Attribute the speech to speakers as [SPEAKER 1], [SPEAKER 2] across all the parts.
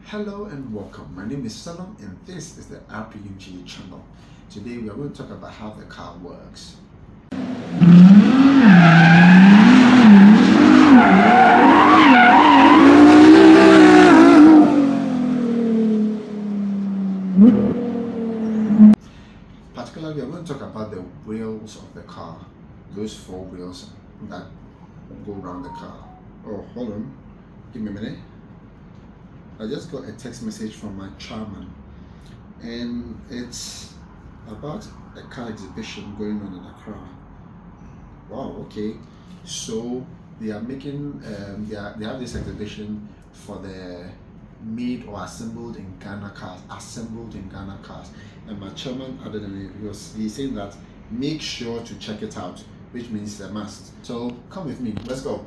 [SPEAKER 1] Hello and welcome. My name is Salom and this is the RPUG channel. Today we are going to talk about how the car works. Particularly, we are going to talk about the wheels of the car, those four wheels that go around the car. Oh, hold on, give me a minute. I just got a text message from my chairman, and it's about a car exhibition going on in Accra. Wow, okay. So they are making, they have this exhibition for the made or assembled in Ghana cars, And my chairman, other than he's saying that make sure to check it out, which means a must. So come with me, let's go.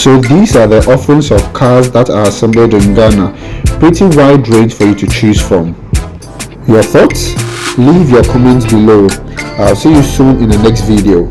[SPEAKER 2] So these are the offerings of cars that are assembled in Ghana. Pretty wide range for you to choose from. Your thoughts? Leave your comments below. I'll see you soon in the next video.